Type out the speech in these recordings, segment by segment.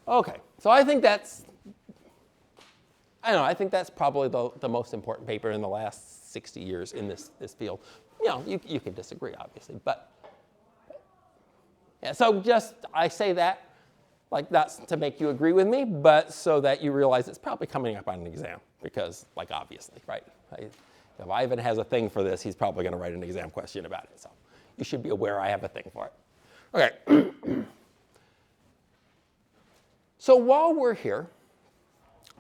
Okay, so I think that's, I think that's probably the most important paper in the last 60 years in this field. You can disagree, obviously, but yeah, so just, I say that, like that's to make you agree with me, but so that you realize it's probably coming up on an exam, because, like, obviously, right? If Ivan has a thing for this, he's probably going to write an exam question about it, so you should be aware I have a thing for it. Okay. So while we're here,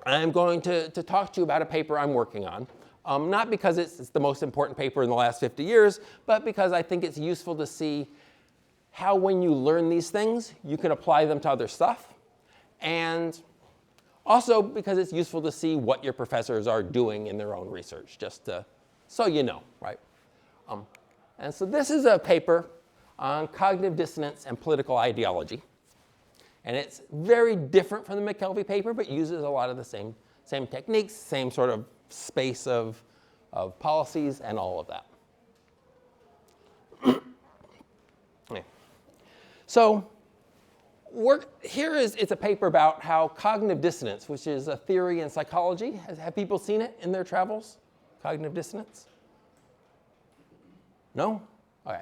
I'm going to talk to you about a paper I'm working on, not because it's the most important paper in the last 50 years, but because I think it's useful to see how when you learn these things, you can apply them to other stuff, and also because it's useful to see what your professors are doing in their own research, just so you know, right? And so this is a paper on cognitive dissonance and political ideology. And it's very different from the McKelvey paper, but uses a lot of the same techniques, same sort of space of policies, and all of that. Okay. So it's a paper about how cognitive dissonance, which is a theory in psychology, have people seen it in their travels? Cognitive dissonance? No? Okay.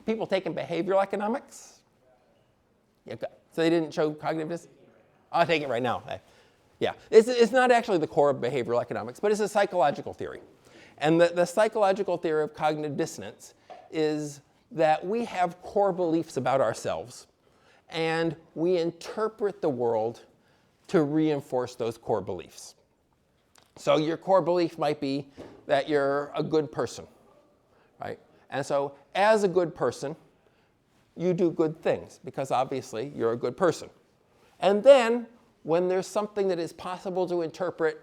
People taking behavioral economics? Yeah, so they didn't show cognitive dissonance? I'll take it right now. Yeah, it's not actually the core of behavioral economics, but it's a psychological theory. And the psychological theory of cognitive dissonance is that we have core beliefs about ourselves, and we interpret the world to reinforce those core beliefs. So your core belief might be that you're a good person, right? And so as a good person, you do good things, because obviously you're a good person. And then when there's something that is possible to interpret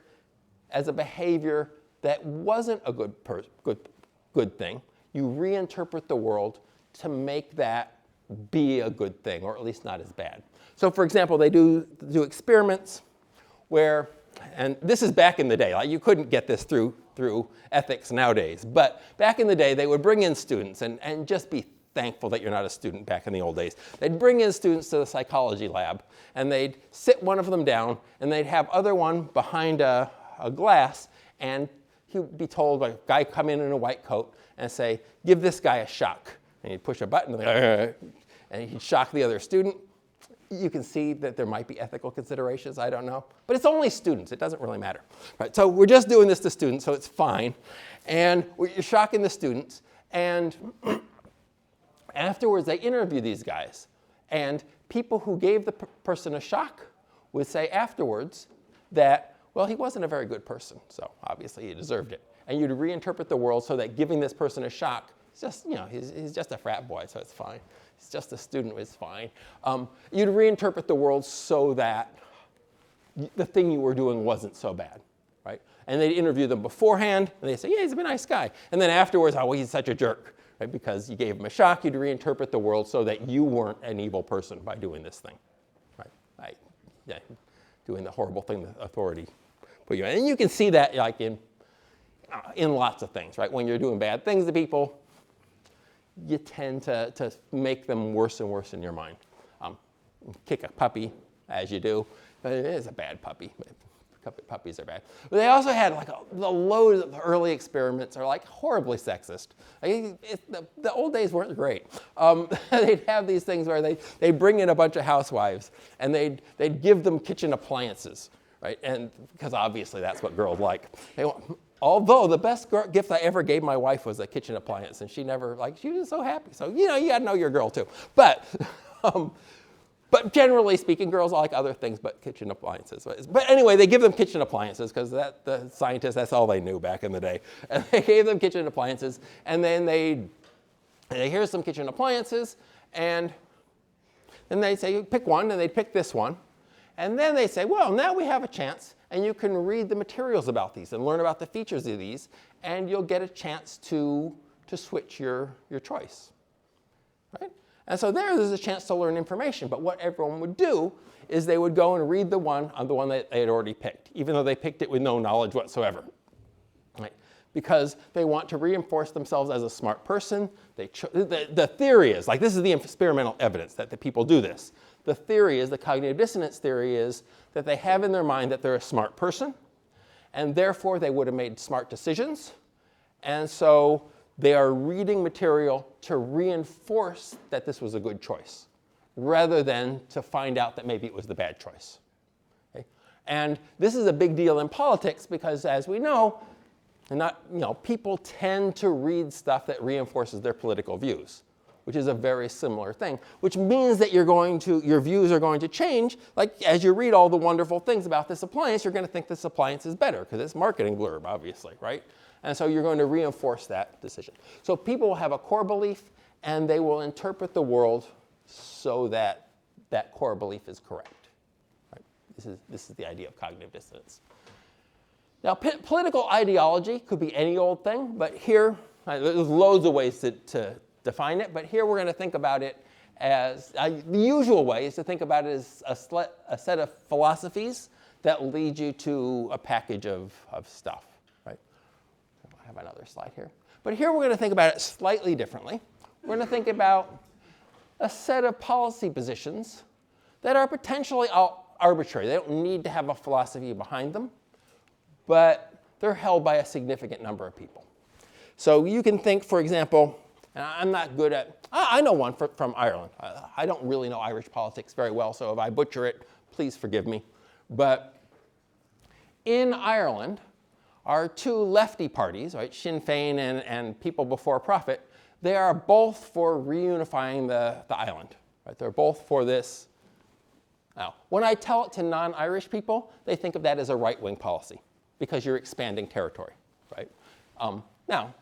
as a behavior that wasn't a good thing, you reinterpret the world to make that be a good thing, or at least not as bad. So for example, they do experiments where, and this is back in the day, like you couldn't get this through ethics nowadays, but back in the day they would bring in students and just be thankful that you're not a student back in the old days. They'd bring in students to the psychology lab, and they'd sit one of them down, and they'd have other one behind a glass, and he'd be told by a guy come in a white coat and say, give this guy a shock. And he'd push a button, and he'd shock the other student. You can see that there might be ethical considerations, I don't know. But it's only students, it doesn't really matter. Right, so we're just doing this to students, so it's fine. And you're shocking the students, and afterwards, they interview these guys, and people who gave the person a shock would say afterwards that, well, he wasn't a very good person, so obviously he deserved it. And you'd reinterpret the world so that giving this person a shock, it's just, he's just a frat boy, so it's fine. He's just a student, it's fine. You'd reinterpret the world so that the thing you were doing wasn't so bad, right? And they'd interview them beforehand, and they'd say, yeah, he's a nice guy. And then afterwards, oh, well, he's such a jerk. Right? Because you gave him a shock, you'd reinterpret the world so that you weren't an evil person by doing this thing, right? Doing the horrible thing the authority put you in. And you can see that like in lots of things, right? When you're doing bad things to people, you tend to make them worse and worse in your mind. Kick a puppy, as you do, but it is a bad puppy. Puppies are bad. But they also had like the load of early experiments are like horribly sexist. The old days weren't great. They'd have these things where they'd bring in a bunch of housewives and they'd give them kitchen appliances, right? And because obviously that's what girls like. Although the best gift I ever gave my wife was a kitchen appliance, and she was so happy. So you got to know your girl too. But generally speaking, girls like other things but kitchen appliances. But anyway, they give them kitchen appliances because the scientists, that's all they knew back in the day. And they gave them kitchen appliances, and then here's some kitchen appliances, and then they say, pick one, and they'd pick this one. And then they say, well, now we have a chance, and you can read the materials about these and learn about the features of these, and you'll get a chance to switch your choice, right? And so there's a chance to learn information, but what everyone would do is they would go and read the one that they had already picked, even though they picked it with no knowledge whatsoever, right? because they want to reinforce themselves as a smart person. The theory is, like, this is the experimental evidence that the people do this. The theory is, the cognitive dissonance theory is, that they have in their mind that they're a smart person, and therefore they would have made smart decisions. And so they are reading material to reinforce that this was a good choice, rather than to find out that maybe it was the bad choice. Okay? And this is a big deal in politics because, as we know, people tend to read stuff that reinforces their political views, which is a very similar thing, which means that your views are going to change. Like, as you read all the wonderful things about this appliance, you're going to think this appliance is better because it's marketing blurb, obviously, right? And so you're going to reinforce that decision. So people will have a core belief, and they will interpret the world so that that core belief is correct. Right? This is the idea of cognitive dissonance. Now, political ideology could be any old thing, but here, there's loads of ways to define it, but here we're going to think about it as, the usual way is to think about it as a set of philosophies that lead you to a package of stuff, right? I have another slide here. But here we're going to think about it slightly differently. We're going to think about a set of policy positions that are potentially arbitrary. They don't need to have a philosophy behind them, but they're held by a significant number of people. So you can think, for example, and I'm not good at, I know one from Ireland. I don't really know Irish politics very well, so if I butcher it, please forgive me. But in Ireland are two lefty parties, right, Sinn Féin and People Before Profit. They are both for reunifying the island. Right? They're both for this. Now, when I tell it to non-Irish people, they think of that as a right-wing policy, because you're expanding territory, right? Now,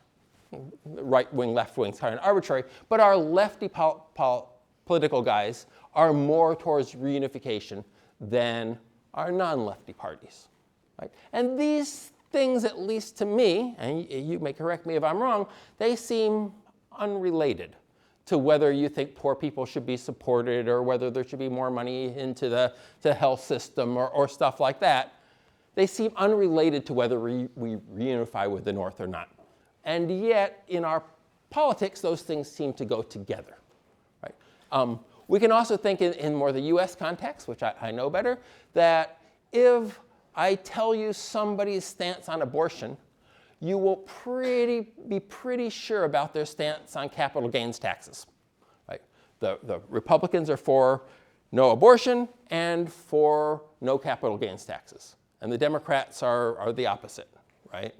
right-wing, left-wing is kind of arbitrary, but our lefty political guys are more towards reunification than our non-lefty parties, right? And these things, at least to me, and you may correct me if I'm wrong, they seem unrelated to whether you think poor people should be supported or whether there should be more money into the health system or stuff like that. They seem unrelated to whether we reunify with the North or not. And yet, in our politics, those things seem to go together. Right? We can also think in more the US context, which I know better, that if I tell you somebody's stance on abortion, you will be pretty sure about their stance on capital gains taxes. Right? The Republicans are for no abortion and for no capital gains taxes. And the Democrats are the opposite, right?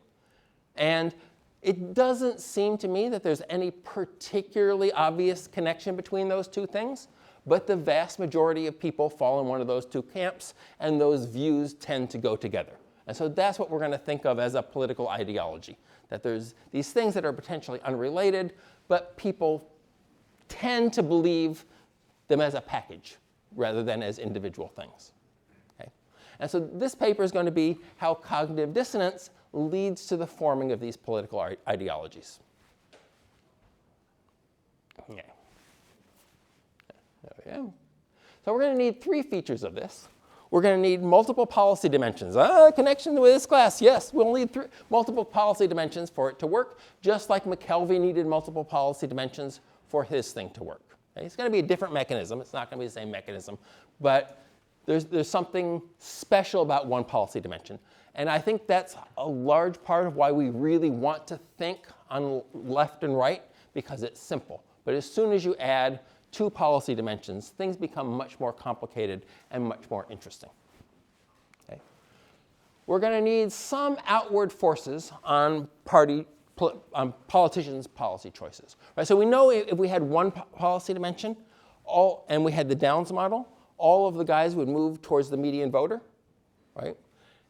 And it doesn't seem to me that there's any particularly obvious connection between those two things, but the vast majority of people fall in one of those two camps, and those views tend to go together. And so that's what we're going to think of as a political ideology, that there's these things that are potentially unrelated, but people tend to believe them as a package rather than as individual things. And so this paper is going to be how cognitive dissonance leads to the forming of these political ideologies. Okay. There we go. So we're going to need three features of this. We're going to need multiple policy dimensions. Connection with this class, yes, we'll need multiple policy dimensions for it to work, just like McKelvey needed multiple policy dimensions for his thing to work. Okay? It's going to be a different mechanism. It's not going to be the same mechanism, but there's something special about one policy dimension. And I think that's a large part of why we really want to think on left and right, because it's simple. But as soon as you add two policy dimensions, things become much more complicated and much more interesting. Okay? We're going to need some outward forces on politicians' policy choices. Right? So we know if we had one policy dimension and we had the Downs model, all of the guys would move towards the median voter, right?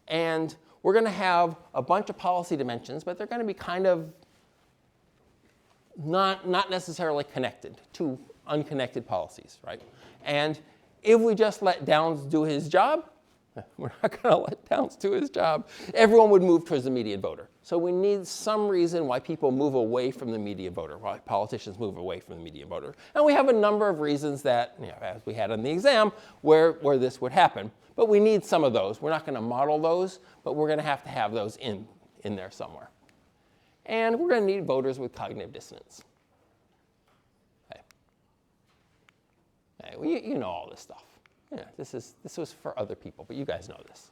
And we're going to have a bunch of policy dimensions, but they're going to be kind of not necessarily connected, two unconnected policies, right? And if we just let Downs do his job, we're not going to let Downs do his job, everyone would move towards the median voter. So we need some reason why people move away from the median voter, why politicians move away from the median voter. And we have a number of reasons that, as we had on the exam, where this would happen. But we need some of those. We're not going to model those, but we're going to have those in there somewhere. And we're going to need voters with cognitive dissonance. Okay. Okay, well, you know all this stuff. Yeah, this was for other people, but you guys know this.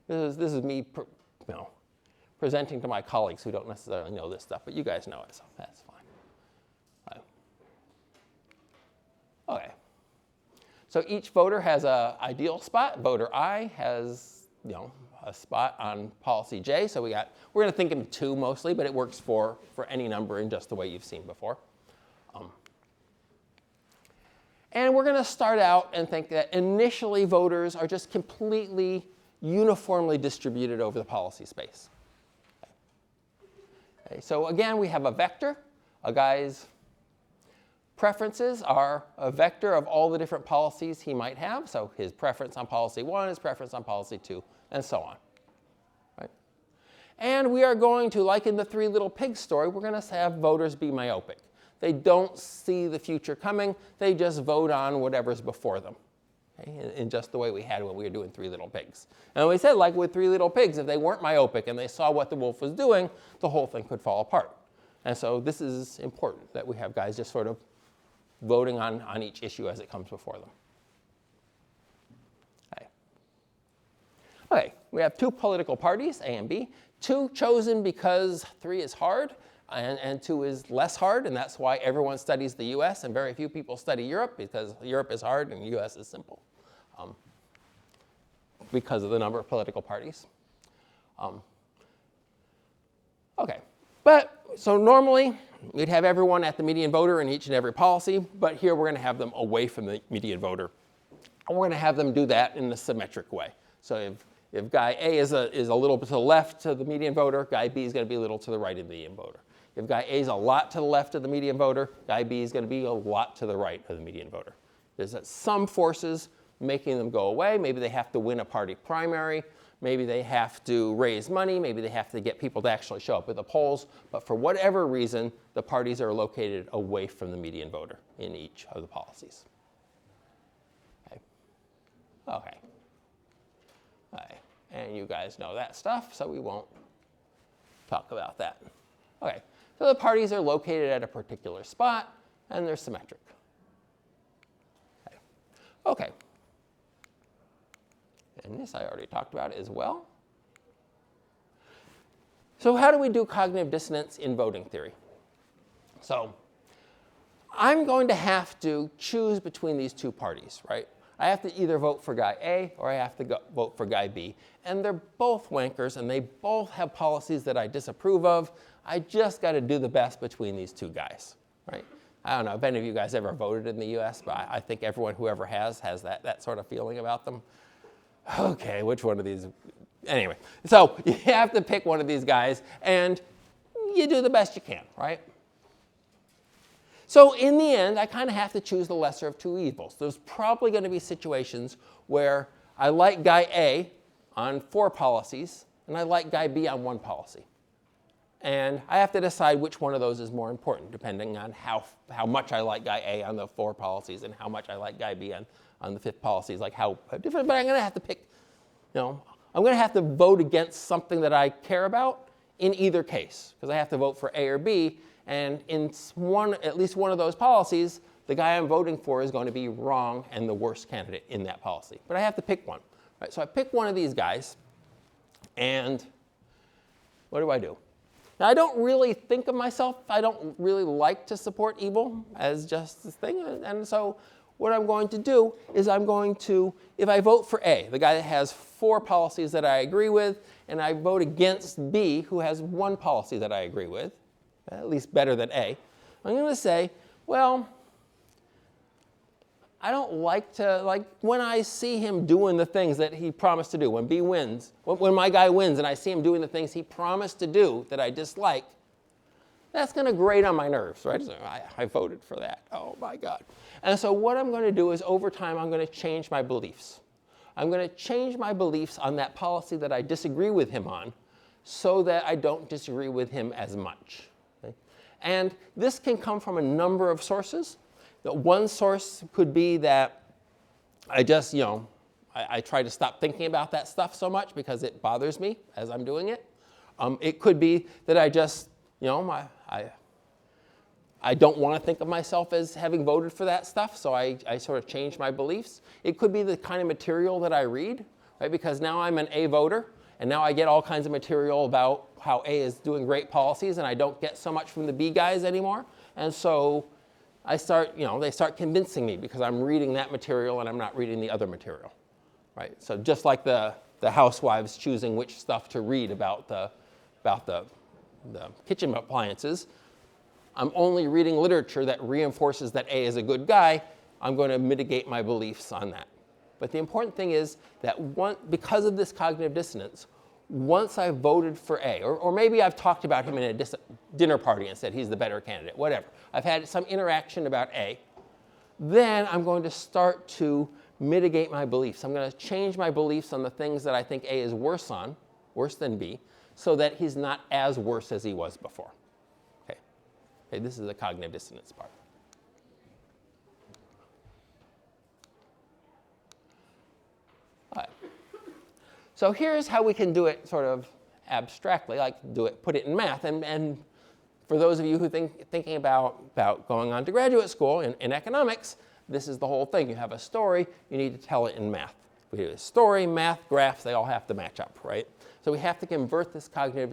This is me presenting to my colleagues who don't necessarily know this stuff, but you guys know it, so that's fine. Okay. So each voter has an ideal spot. Voter I has a spot on policy J. So we're going to think in 2 mostly, but it works for any number in just the way you've seen before. And we're going to start out and think that initially voters are just completely uniformly distributed over the policy space. Okay, so again, we have a vector. A guy's preferences are a vector of all the different policies he might have. So his preference on policy 1, his preference on policy 2, and so on. Right? And we are going to, like in the 3 Little Pigs story, we're going to have voters be myopic. They don't see the future coming. They just vote on whatever's before them. Okay? In just the way we had when we were doing 3 Little Pigs. And we said, like with 3 Little Pigs, if they weren't myopic and they saw what the wolf was doing, the whole thing could fall apart. And so this is important, that we have guys just sort of voting on each issue as it comes before them. Okay, we have 2 political parties, A and B. 2 chosen because 3 is hard and 2 is less hard, and that's why everyone studies the US and very few people study Europe, because Europe is hard and the US is simple, because of the number of political parties. Okay, but so normally we'd have everyone at the median voter in each and every policy, but here we're going to have them away from the median voter. And we're going to have them do that in a symmetric way. So if guy A is a little bit to the left to the median voter, guy B is going to be a little to the right of the median voter. If guy A is a lot to the left of the median voter, guy B is going to be a lot to the right of the median voter. There's some forces making them go away. Maybe they have to win a party primary. Maybe they have to raise money. Maybe they have to get people to actually show up at the polls. But for whatever reason, the parties are located away from the median voter in each of the policies. Okay. Okay. Okay. And you guys know that stuff, so we won't talk about that. Okay. So the parties are located at a particular spot, and they're symmetric. Okay. Okay. And this I already talked about as well. So how do we do cognitive dissonance in voting theory? So I'm going to have to choose between these 2 parties, right? I have to either vote for guy A or I have to vote for guy B. And they're both wankers, and they both have policies that I disapprove of. I just got to do the best between these 2 guys, right? I don't know if any of you guys ever voted in the US, but I think everyone who ever has that sort of feeling about them. Okay, which one of these? Anyway, so you have to pick one of these guys, and you do the best you can, right? So in the end, I kind of have to choose the lesser of 2 evils. There's probably going to be situations where I like guy A on 4 policies, and I like guy B on 1 policy. And I have to decide which one of those is more important, depending on how much I like guy A on the 4 policies and how much I like guy B on the 5th policies, like how different. But I'm going to have to pick, I'm going to have to vote against something that I care about in either case, because I have to vote for A or B. And in at least one of those policies, the guy I'm voting for is going to be wrong and the worst candidate in that policy. But I have to pick one. Right? So I pick one of these guys, and what do? Now, I don't really think of myself, I don't really like to support evil as just this thing. And so what I'm going to do is I'm going to, if I vote for A, the guy that has 4 policies that I agree with, and I vote against B, who has 1 policy that I agree with, at least better than A, I'm going to say, well, I don't like to, when I see him doing the things that he promised to do, when B wins, when my guy wins and I see him doing the things he promised to do that I dislike, that's going to grate on my nerves, right? So I voted for that. Oh, my God. And so what I'm going to do is over time, I'm going to change my beliefs. I'm going to change my beliefs on that policy that I disagree with him on so that I don't disagree with him as much. Okay? And this can come from a number of sources. One source could be that I just, I try to stop thinking about that stuff so much because it bothers me as I'm doing it. It could be that I just You know, I don't want to think of myself as having voted for that stuff, so I sort of changed my beliefs. It could be the kind of material that I read, right? Because now I'm an A voter, and now I get all kinds of material about how A is doing great policies, and I don't get so much from the B guys anymore. And so they start convincing me because I'm reading that material and I'm not reading the other material, right? So just like the housewives choosing which stuff to read about the kitchen appliances, I'm only reading literature that reinforces that A is a good guy. I'm going to mitigate my beliefs on that. But the important thing is that because of this cognitive dissonance, once I've voted for A, or maybe I've talked about him in a dinner party and said he's the better candidate, whatever. I've had some interaction about A, then I'm going to start to mitigate my beliefs. I'm going to change my beliefs on the things that I think A is worse than B, so that he's not as worse as he was before. Okay, this is the cognitive dissonance part. All right. So here's how we can do it sort of abstractly, like put it in math. And for those of you who thinking about going on to graduate school in economics, this is the whole thing. You have a story, you need to tell it in math. We do a story, math, graphs, they all have to match up, right? So we have to convert this cognitive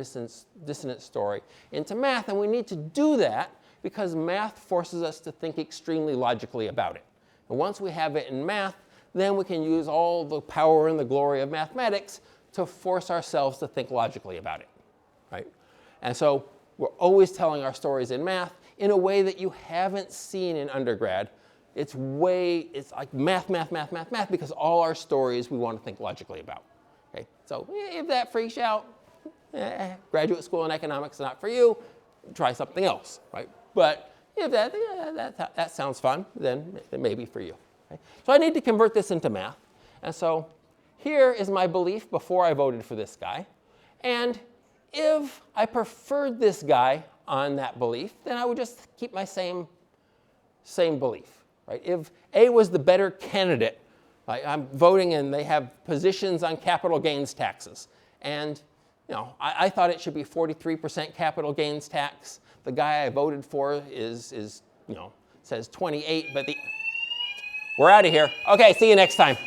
dissonance story into math, and we need to do that because math forces us to think extremely logically about it. And once we have it in math, then we can use all the power and the glory of mathematics to force ourselves to think logically about it, right? And so we're always telling our stories in math in a way that you haven't seen in undergrad. It's like math, because all our stories we want to think logically about. Okay? So if that freaks you out, graduate school in economics is not for you, try something else, right? But if that sounds fun, then it may be for you. Okay? So I need to convert this into math. And so here is my belief before I voted for this guy. And if I preferred this guy on that belief, then I would just keep my same belief. Right? If A was the better candidate, I'm voting and they have positions on capital gains taxes. And I thought it should be 43% capital gains tax. The guy I voted for says 28, but we're out of here. Okay, see you next time.